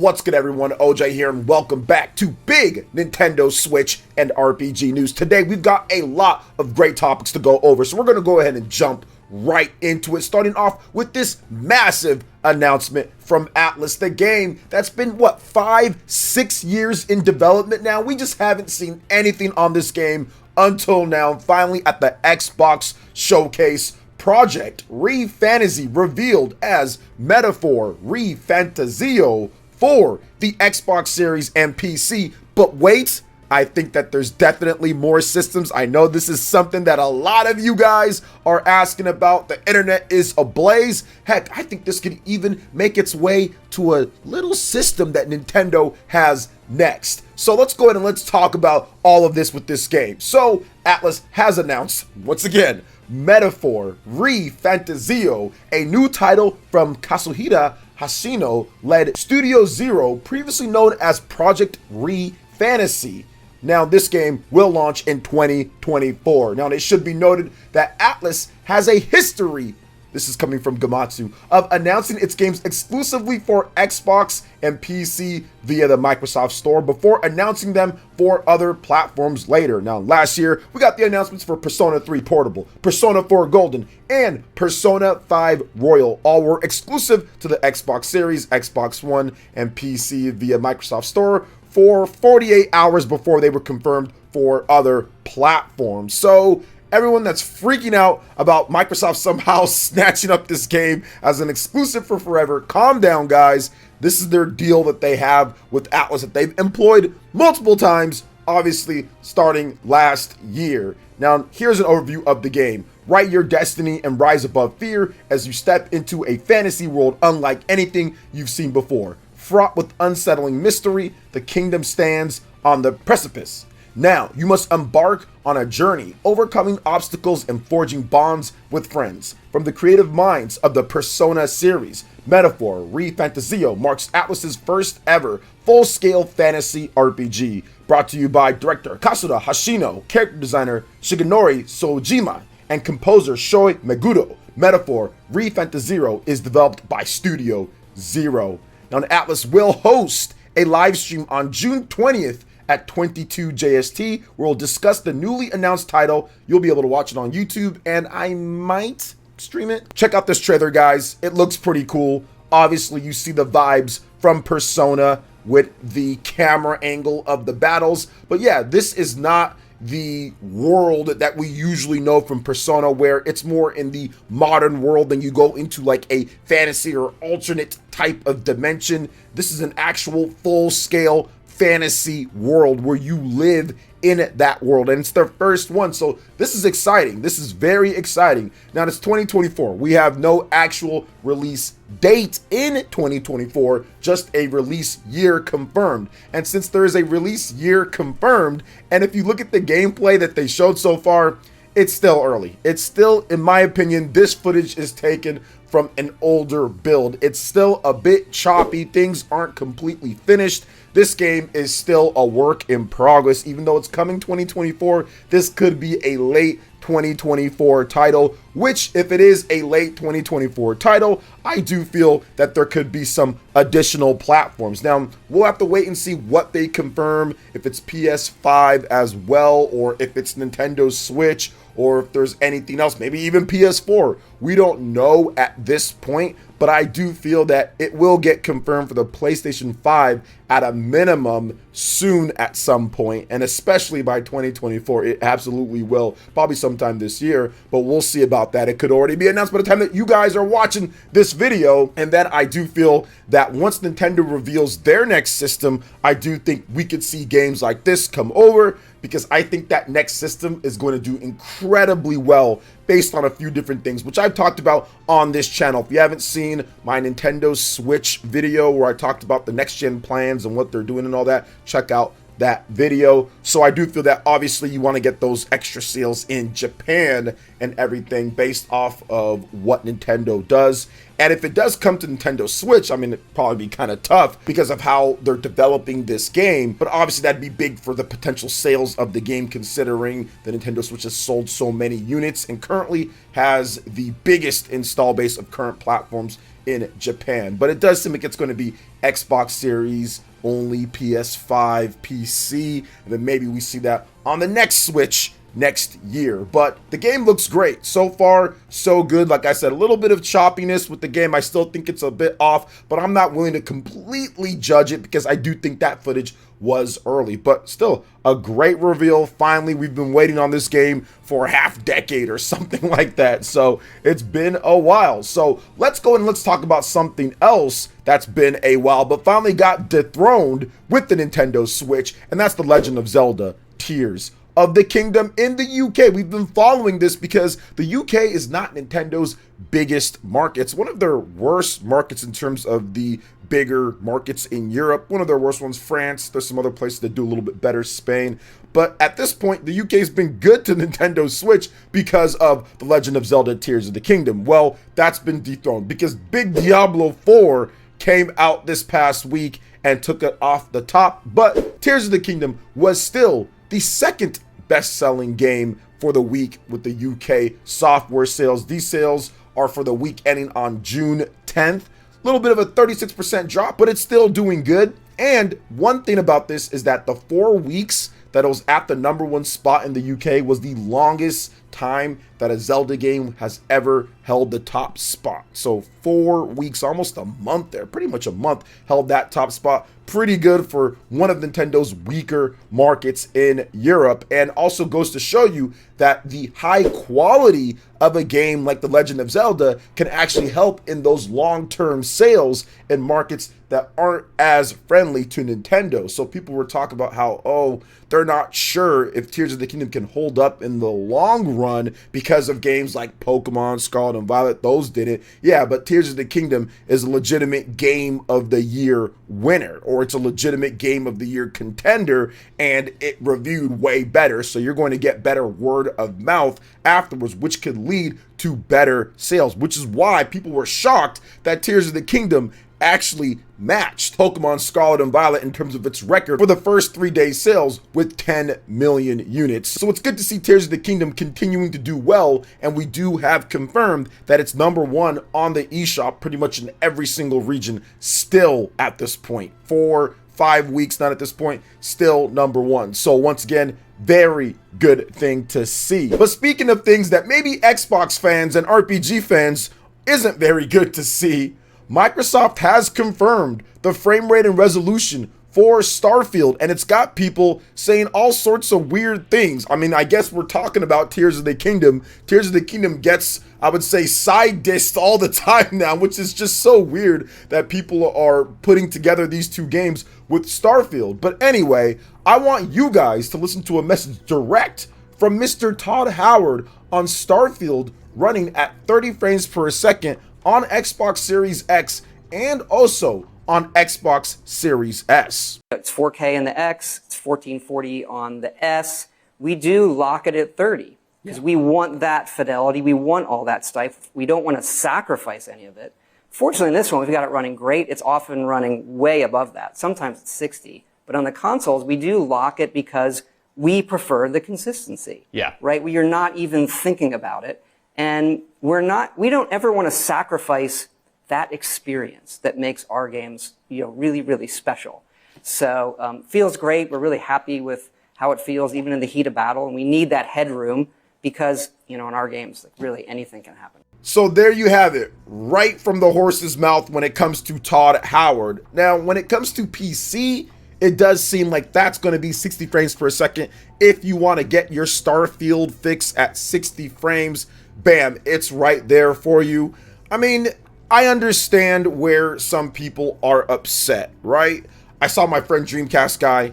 What's good, everyone? OJ here, and welcome back to Big Nintendo Switch and RPG News. Today, we've got a lot of great topics to go over, so we're going to go ahead and jump right into it, starting off with this massive announcement from ATLUS, the game that's been, 5-6 years in development now? We just haven't seen anything on this game until now. Finally, at the Xbox showcase, Project ReFantazio revealed as Metaphor ReFantazio for the Xbox Series and PC. But wait, I think that there's definitely more systems. I know this is something that a lot of you guys are asking about. The internet is ablaze. Heck, I think this could even make its way to a little system that Nintendo has next. So let's go ahead and let's talk about all of this with this game. So ATLUS has announced, once again, Metaphor ReFantazio, a new title from Kazuhira Hashino-led Studio Zero, previously known as Project ReFantazio. Now, this game will launch in 2024. Now, it should be noted that ATLUS has a history, this is coming from Gematsu, of announcing its games exclusively for Xbox and PC via the Microsoft Store before announcing them for other platforms later. Now, last year, we got the announcements for Persona 3 Portable, Persona 4 Golden, and Persona 5 Royal. All were exclusive to the Xbox Series, Xbox One, and PC via Microsoft Store for 48 hours before they were confirmed for other platforms. So everyone that's freaking out about Microsoft somehow snatching up this game as an exclusive for forever, calm down, guys. This is their deal that they have with ATLUS that they've employed multiple times, obviously starting last year. Now, here's an overview of the game. Write your destiny and rise above fear as you step into a fantasy world unlike anything you've seen before. Fraught with unsettling mystery, the kingdom stands on the precipice. Now, you must embark on a journey, overcoming obstacles and forging bonds with friends. From the creative minds of the Persona series, Metaphor ReFantazio marks ATLUS's first ever full-scale fantasy RPG. Brought to you by director Kazuhira Hashino, character designer Shigenori Sojima, and composer Shoi Meguro. Metaphor ReFantazio is developed by Studio Zero. Now, ATLUS will host a live stream on June 20th at 22 JST, where we'll discuss the newly announced title. You'll be able to watch it on YouTube, and I might stream it. Check out this trailer, guys. It looks pretty cool. Obviously, you see the vibes from Persona with the camera angle of the battles. But yeah, this is not the world that we usually know from Persona, where it's more in the modern world than you go into like a fantasy or alternate type of dimension. This is an actual full-scale fantasy world where you live in that world, and it's their first one, so this is exciting. This is very exciting. Now, it's 2024. We have no actual release date in 2024, just a release year confirmed. And since there is a release year confirmed, and if you look at the gameplay that they showed so far, it's still early. It's still, in my opinion, this footage is taken from an older build. It's still a bit choppy. Things aren't completely finished. This game is still a work in progress. Even though it's coming 2024, this could be a late 2024 title, which, if it is a late 2024 title, I do feel that there could be some additional platforms. Now, we'll have to wait and see what they confirm, if it's PS5 as well, or if it's Nintendo Switch, or if there's anything else, maybe even PS4. We don't know at this point, but I do feel that it will get confirmed for the PlayStation 5 at a minimum soon at some point, and especially by 2024, it absolutely will, probably sometime this year, but we'll see about that. It could already be announced by the time that you guys are watching this video. And then I do feel that once Nintendo reveals their next system, I do think we could see games like this come over, because I think that next system is going to do incredibly well based on a few different things, which I've talked about on this channel. If you haven't seen my Nintendo Switch video where I talked about the next gen plans and what they're doing and all that, check out that video. So I do feel that obviously you want to get those extra sales in Japan and everything based off of what Nintendo does. And if it does come to Nintendo Switch, I mean, it'd probably be kind of tough because of how they're developing this game. But obviously that'd be big for the potential sales of the game, considering the Nintendo Switch has sold so many units and currently has the biggest install base of current platforms in Japan. But it does seem like it's going to be Xbox Series only, PS5, PC, and then maybe we see that on the next Switch next year. But the game looks great. So far, so good. Like I said, a little bit of choppiness with the game. I still think it's a bit off, but I'm not willing to completely judge it because I do think that footage was early. But still, a great reveal. Finally, we've been waiting on this game for a half decade or something like that. So it's been a while. So let's go and let's talk about something else that's been a while, but finally got dethroned with the Nintendo Switch, and that's The Legend of Zelda Tears of the Kingdom in the UK. We've been following this because the UK is not Nintendo's biggest market. It's one of their worst markets in terms of the bigger markets in Europe. One of their worst ones, France. There's some other places that do a little bit better, Spain. But at this point, the UK has been good to Nintendo Switch because of The Legend of Zelda Tears of the Kingdom. Well, that's been dethroned because Big Diablo 4 came out this past week and took it off the top. But Tears of the Kingdom was still the second best-selling game for the week with the UK software sales. These sales are for the week ending on June 10th. A little bit of a 36% drop, but it's still doing good. And one thing about this is that the 4 weeks that it was at the #1 spot in the UK was the longest time that a Zelda game has ever held the top spot. So 4 weeks, almost a month there, pretty much a month, held that top spot. Pretty good for one of Nintendo's weaker markets in Europe, and also goes to show you that the high quality of a game like The Legend of Zelda can actually help in those long-term sales in markets that aren't as friendly to Nintendo. So people were talking about how, oh, they're not sure if Tears of the Kingdom can hold up in the long run because of games like Pokemon, Scarlet and Violet. Those didn't. Yeah, but Tears of the Kingdom is a legitimate Game of the Year winner, or it's a legitimate Game of the Year contender, and it reviewed way better. So you're going to get better word of mouth afterwards, which could lead to better sales, which is why people were shocked that Tears of the Kingdom actually matched Pokemon Scarlet and Violet in terms of its record for the first 3-day sales with 10 million units. So it's good to see Tears of the Kingdom continuing to do well, and we do have confirmed that it's #1 on the eShop pretty much in every single region still at this point. 4-5 weeks, not at this point, still #1. So once again, very good thing to see. But speaking of things that maybe Xbox fans and RPG fans isn't very good to see, Microsoft has confirmed the frame rate and resolution for Starfield, and it's got people saying all sorts of weird things. I mean, I guess we're talking about Tears of the Kingdom. Tears of the Kingdom gets, I would say, side dissed all the time now, which is just so weird that people are putting together these two games with Starfield. But anyway, I want you guys to listen to a message direct from Mr. Todd Howard on Starfield running at 30 frames per second on Xbox Series X and also on Xbox Series S. It's 4K in the X, it's 1440 on the S. We do lock it at 30 because we want that fidelity, we want all that stuff. We don't want to sacrifice any of it. Fortunately, in this one, we've got it running great. It's often running way above that. Sometimes it's 60. But on the consoles, we do lock it because we prefer the consistency. Yeah. Right? You're not even thinking about it. And we don't ever want to sacrifice that experience that makes our games, really, really special. So, feels great. We're really happy with how it feels, even in the heat of battle. And we need that headroom because, in our games, like, really anything can happen. So there you have it, right from the horse's mouth when it comes to Todd Howard. Now, when it comes to PC, it does seem like that's going to be 60 frames per second. If you want to get your Starfield fix at 60 frames, bam, it's right there for you. I mean, I understand where some people are upset, right? I saw my friend Dreamcast guy,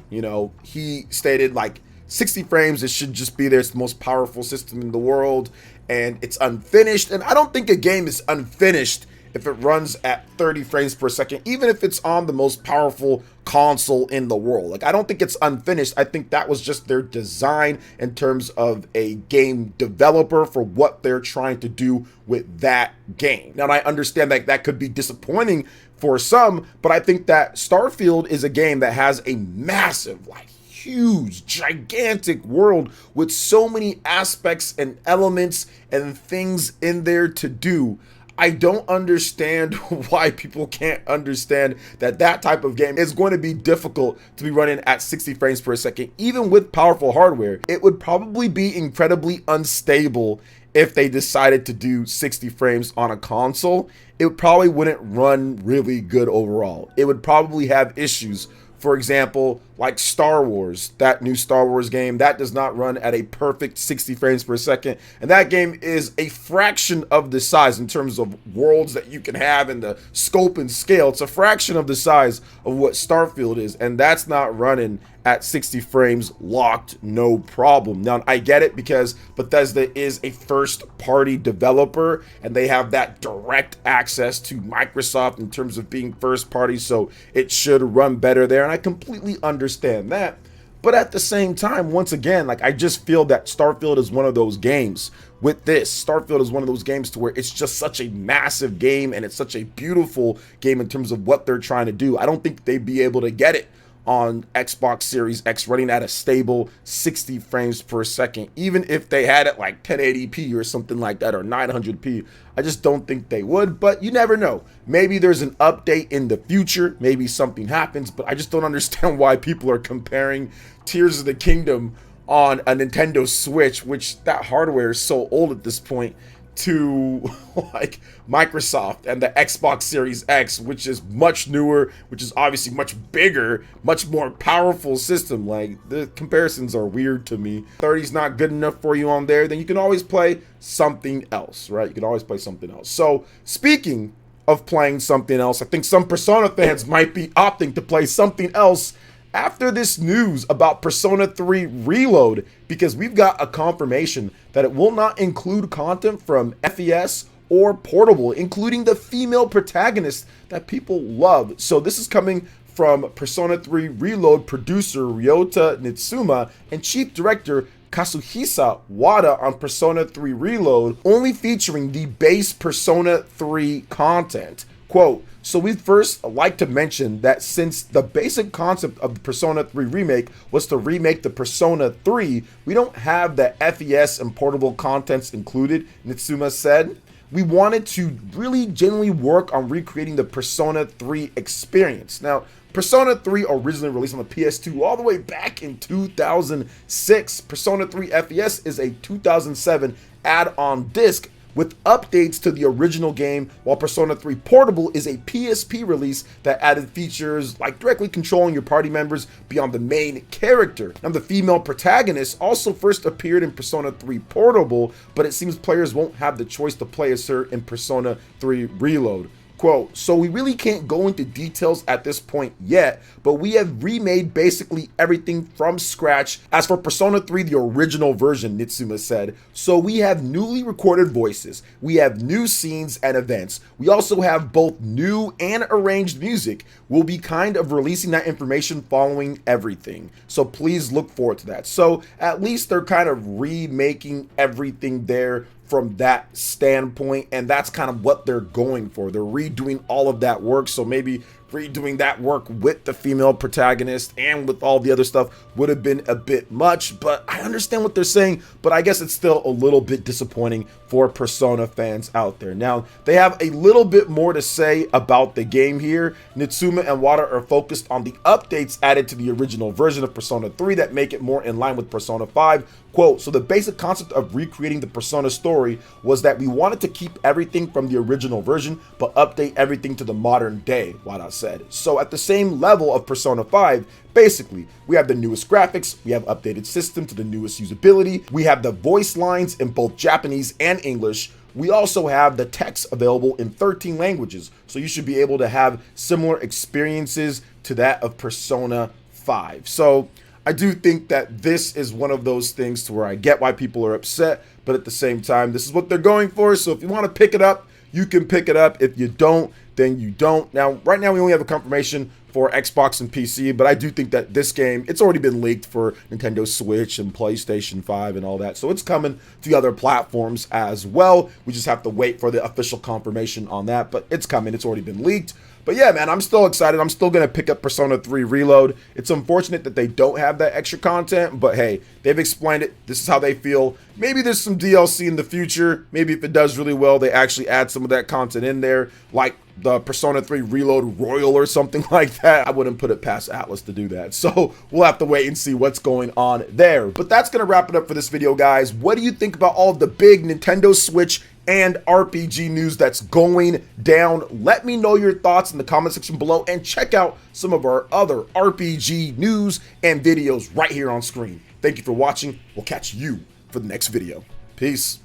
he stated like 60 frames, it should just be there. It's the most powerful system in the world, and it's unfinished. And I don't think a game is unfinished if it runs at 30 frames per second, even if it's on the most powerful console in the world. Like, I don't think it's unfinished. I think that was just their design in terms of a game developer for what they're trying to do with that game. Now, I understand that that could be disappointing for some, but I think that Starfield is a game that has a massive, huge, gigantic world with so many aspects and elements and things in there to do. I don't understand why people can't understand that that type of game is going to be difficult to be running at 60 frames per second, even with powerful hardware. It would probably be incredibly unstable if they decided to do 60 frames on a console. It probably wouldn't run really good overall. It would probably have issues. For example, like Star Wars, that new Star Wars game, that does not run at a perfect 60 frames per second. And that game is a fraction of the size in terms of worlds that you can have and the scope and scale. It's a fraction of the size of what Starfield is. And that's not running at 60 frames locked, no problem. Now, I get it because Bethesda is a first-party developer and they have that direct access to Microsoft in terms of being first-party, so it should run better there, and I completely understand that. But at the same time, once again, like, I just feel that Starfield is one of those games. With this, Starfield is one of those games to where it's just such a massive game and it's such a beautiful game in terms of what they're trying to do. I don't think they'd be able to get it on Xbox Series X running at a stable 60 frames per second, even if they had it like 1080p or something like that, or 900p. I just don't think they would, but you never know. Maybe there's an update in the future, maybe something happens, but I just don't understand why people are comparing Tears of the Kingdom on a Nintendo Switch, which that hardware is so old at this point, to like Microsoft and the Xbox Series X, which is much newer, which is obviously much bigger, much more powerful system. Like, the comparisons are weird to me. 30's not good enough for you on there, then you can always play something else, right? You can always play something else. So speaking of playing something else, I think some Persona fans might be opting to play something else after this news about Persona 3 Reload, because we've got a confirmation that it will not include content from FES or Portable, including the female protagonist that people love. So this is coming from Persona 3 Reload producer Ryota Nitsuma and chief director Kazuhisa Wada on Persona 3 Reload, only featuring the base Persona 3 content. Quote, so we'd first like to mention that since the basic concept of the Persona 3 remake was to remake the Persona 3, we don't have the FES and portable contents included, Nitsuma said. We wanted to really genuinely work on recreating the Persona 3 experience. Now, Persona 3 originally released on the PS2 all the way back in 2006. Persona 3 FES is a 2007 add-on disc with updates to the original game, while Persona 3 Portable is a PSP release that added features like directly controlling your party members beyond the main character. Now, the female protagonist also first appeared in Persona 3 Portable, but it seems players won't have the choice to play as her in Persona 3 Reload. Quote, so we really can't go into details at this point yet, but we have remade basically everything from scratch. As for Persona 3, the original version, Nitsuma said, so we have newly recorded voices, we have new scenes and events, we also have both new and arranged music. We'll be kind of releasing that information following everything, so please look forward to that. So at least they're kind of remaking everything there from that standpoint, and that's kind of what they're going for. They're redoing all of that work, so maybe redoing that work with the female protagonist and with all the other stuff would have been a bit much, but I understand what they're saying, but I guess it's still a little bit disappointing for Persona fans out there. Now, they have a little bit more to say about the game here. Nitsuma and Wada are focused on the updates added to the original version of Persona 3 that make it more in line with Persona 5. Quote, so the basic concept of recreating the Persona story was that we wanted to keep everything from the original version, but update everything to the modern day, Wada said. So at the same level of Persona 5, basically, we have the newest graphics, we have updated system to the newest usability, we have the voice lines in both Japanese and English, we also have the text available in 13 languages, so you should be able to have similar experiences to that of Persona 5. So I do think that this is one of those things to where I get why people are upset, but at the same time, this is what they're going for. So if you want to pick it up, you can pick it up. If you don't, then you don't. Now, right now, we only have a confirmation for Xbox and PC, but I do think that this game, it's already been leaked for Nintendo Switch and PlayStation 5 and all that. So it's coming to the other platforms as well. We just have to wait for the official confirmation on that, but it's coming. It's already been leaked. But yeah, man, I'm still excited. I'm still going to pick up Persona 3 Reload. It's unfortunate that they don't have that extra content, but hey, they've explained it. This is how they feel. Maybe there's some DLC in the future. Maybe if it does really well, they actually add some of that content in there, like the Persona 3 Reload Royal or something like that. I wouldn't put it past ATLUS to do that. So we'll have to wait and see what's going on there. But that's going to wrap it up for this video, guys. What do you think about all of the big Nintendo Switch and RPG news that's going down? Let me know your thoughts in the comment section below, and check out some of our other RPG news and videos right here on screen. Thank you for watching. We'll catch you for the next video. Peace.